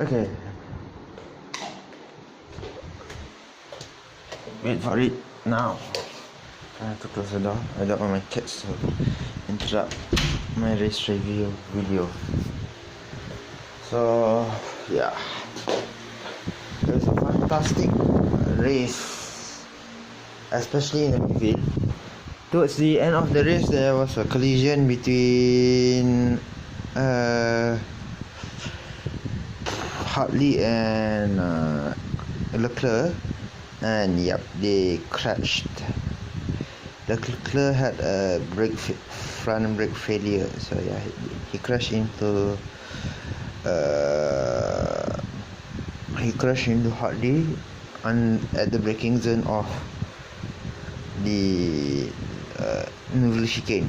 Okay. Wait for it now. I have to close the door. I don't want my cats to interrupt my race review video. So yeah, it was a fantastic race, especially in the midfield. Towards the end of the race, there was a collision between Hartley and Leclerc, and yep, they crashed. Leclerc had a front brake failure, so yeah, he crashed into Hartley at the braking zone of the Nouvelle chicane,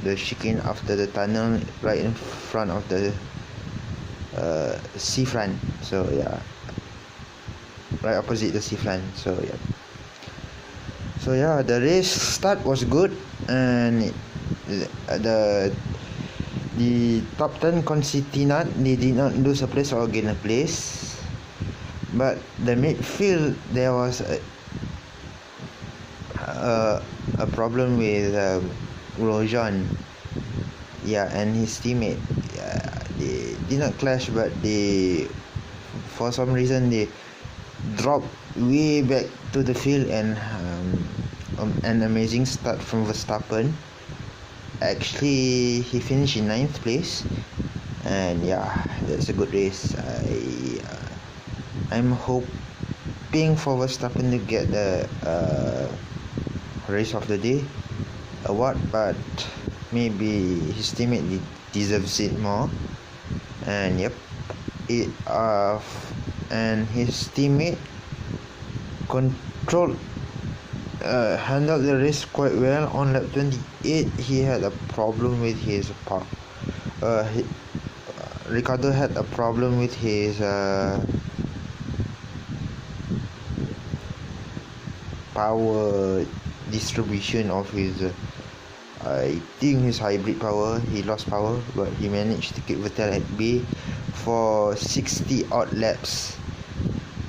the chicane after the tunnel, right in front of the seafront. So yeah, right opposite the seafront. So yeah, the race start was good, and the top 10 Concertinat, they did not lose a place or gain a place, but the midfield, there was a problem with Grosjean, yeah, and his teammate. They did not clash, but they, for some reason, they dropped way back to the field, and an amazing start from Verstappen. Actually, he finished in 9th place, and yeah, that's a good race. I'm hoping for Verstappen to get the race of the day award, but maybe his teammate deserves it more. And yep, and his teammate handled the race quite well. On lap 28, he had a problem with his Ricardo had a problem with his power distribution of his I think his hybrid power. He lost power, but he managed to keep Vettel at bay for 60 odd laps.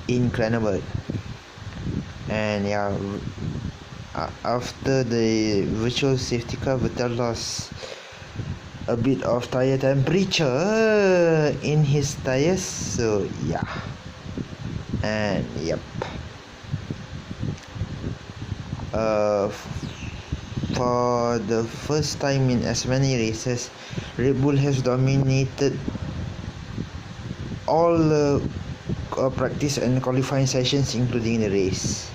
Incredible. And yeah, after the virtual safety car, Vettel lost a bit of tire temperature in his tires. So yeah, and yep, for the first time in as many races, Red Bull has dominated all the practice and qualifying sessions, including the race.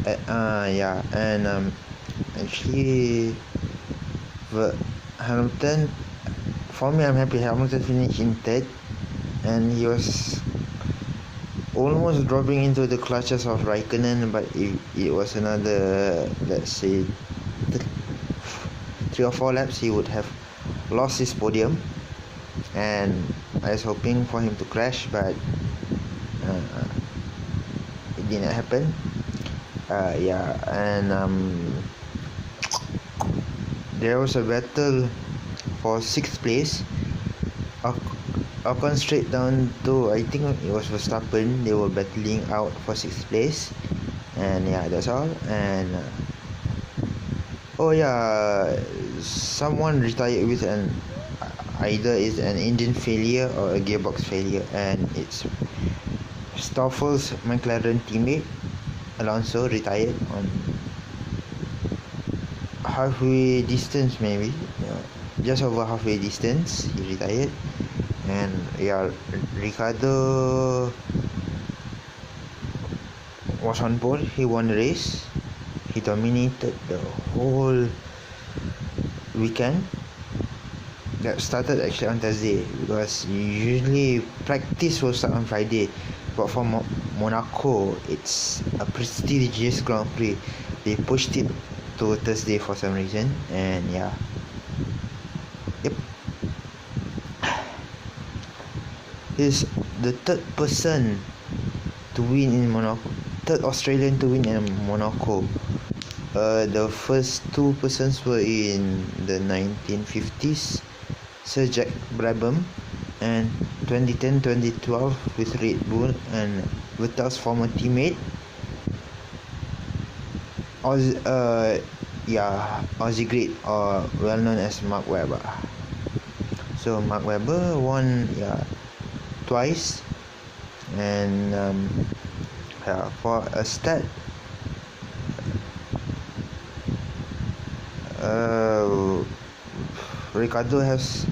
Yeah, and actually, Hamilton, for me, I'm happy Hamilton finished in 3rd, and he was almost dropping into the clutches of Raikkonen, but it was another, let's say, 3 or 4 laps, he would have lost his podium, and I was hoping for him to crash, but it didn't happen. Yeah, and there was a battle for 6th place. Ocon straight down to, I think it was Verstappen. They were battling out for 6th place, and yeah, that's all. And oh yeah, someone retired with either is an engine failure or a gearbox failure, and it's Stoffel's McLaren teammate Alonso retired on halfway distance, maybe just over halfway distance he retired. And yeah, Ricardo was on pole. He won the race. He dominated the whole weekend. That started actually on Thursday, because usually practice will start on Friday, but for Monaco, it's a prestigious Grand Prix. They pushed it to Thursday for some reason, and yeah, yep. He's the third person to win in Monaco, third Australian to win in Monaco. The first 2 persons were in the 1950s, Sir Jack Brabham and 2010-2012 with Red Bull and Vettel's former teammate Aussie great, or well known as Mark Webber. So Mark Webber won twice, and for a start, Ricardo has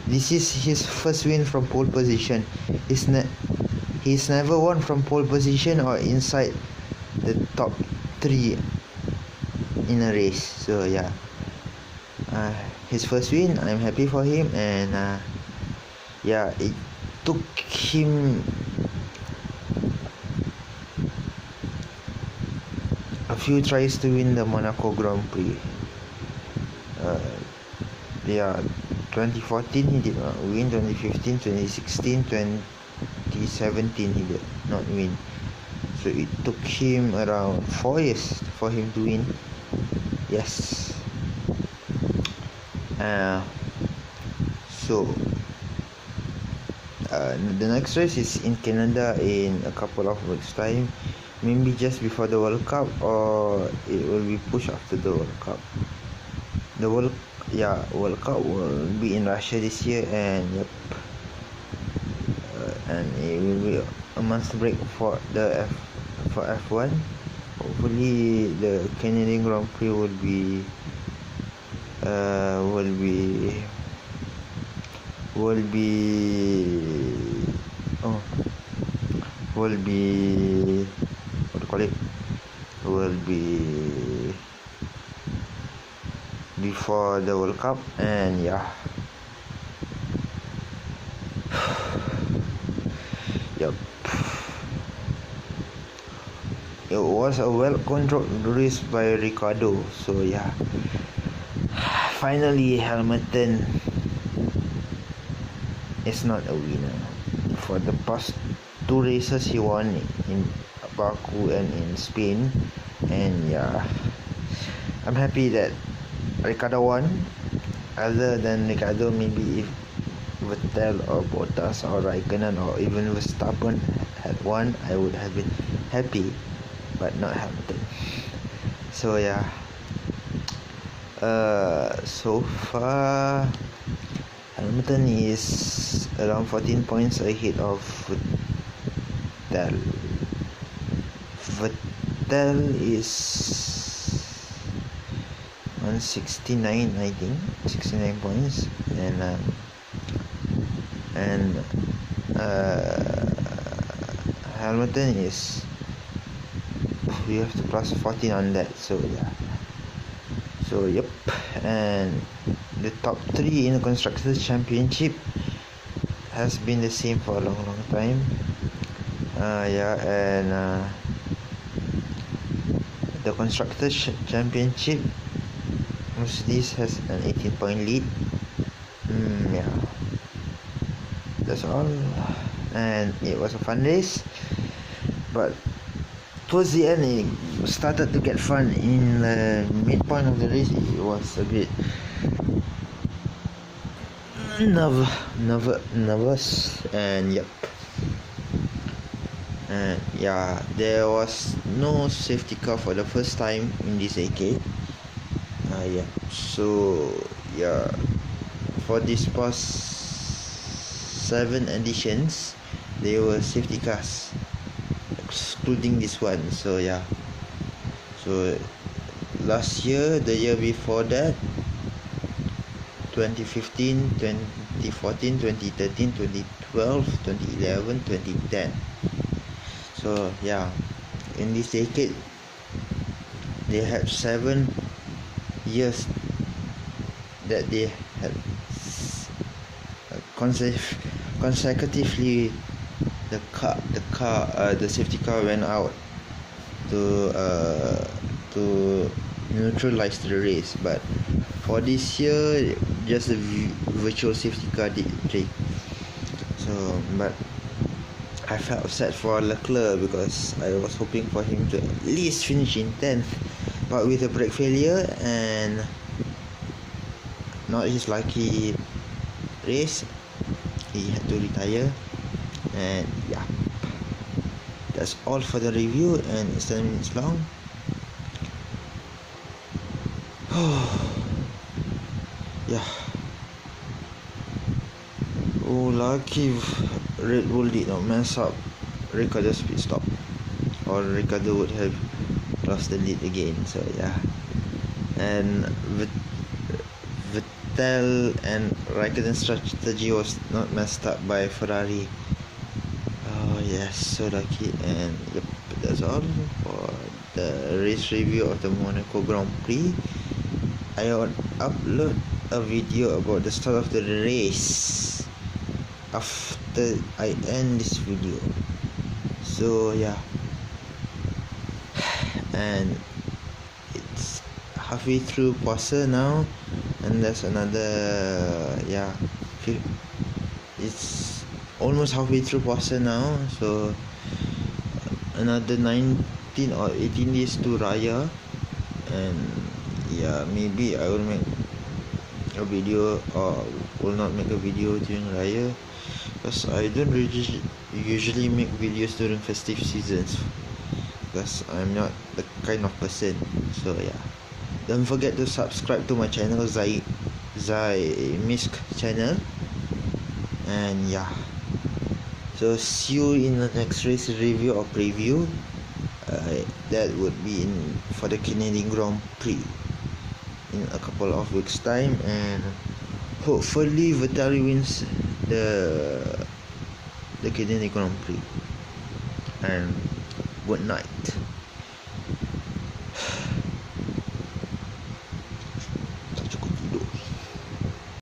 this is his first win from pole position. He's never won from pole position or inside the top 3 in a race. So his first win. I'm happy for him, and it took him a few tries to win the Monaco Grand Prix. 2014 he did not win, 2015, 2016, 2017 he did not win. So it took him around 4 years for him to win. Yes. The next race is in Canada in a couple of weeks time, maybe just before the World Cup, or it will be pushed after the World Cup. The World Cup will be in Russia this year, and and it will be a month break for F1. Hopefully the Canadian Grand Prix will be what do you call it, will be before the World Cup. And it was a well-controlled race by Ricardo. So finally Hamilton is not a winner. For the past 2 races he won in Baku and in Spain, and I'm happy that Ricardo won. Other than Ricardo, maybe if Vettel or Bottas or Raikkonen or even Verstappen had won, I would have been happy, but not Hamilton. So so far Hamilton is around 14 points ahead of Vettel. Vettel is on 69, I think, 69 points, and Hamilton is, we have to plus 14 on that. And the top 3 in the Constructors' Championship has been the same for a long time. The Constructors' Championship, Mercedes has an 18-point lead. That's all. And it was a fun race, but towards the end it started to get fun. In the midpoint of the race it was a bit nervous, and there was no safety car for the first time in this decade. For these past 7 editions there were safety cars, excluding this one. So last year, the year before that, 2015, 2014, 2013, 2012, 2011, 2010. So in this decade they had 7 years that they had consecutively the safety car went out to neutralize the race. But for this year, just the virtual safety car did trick. But I felt sad for Leclerc because I was hoping for him to at least finish in 10th, but with a brake failure and not his lucky race, he had to retire. And yeah, that's all for the review, and it's 10 minutes long. Yeah. Oh, lucky Red Bull did not mess up Ricciardo's pit stop, or Ricciardo would have lost the lead again. So yeah, and Vettel and Raikkonen's strategy was not messed up by Ferrari. Oh yes, so lucky. And yep, that's all for the race review of the Monaco Grand Prix. I will upload a video about the start of the race after I end this video. So yeah, and it's halfway through puasa now, and there's another it's almost halfway through puasa now, so another 19 or 18 days to Raya. And yeah, maybe I will make a video, or will not make a video during Raya, because I don't really usually make videos during festive seasons, because I'm not the kind of person. So yeah, don't forget to subscribe to my channel, Zai Misk channel. And yeah, so see you in the next race review or preview. That would be for the Canadian Grand Prix in a couple of weeks time, and hopefully Vettel wins the Canadian Grand Prix. And good night.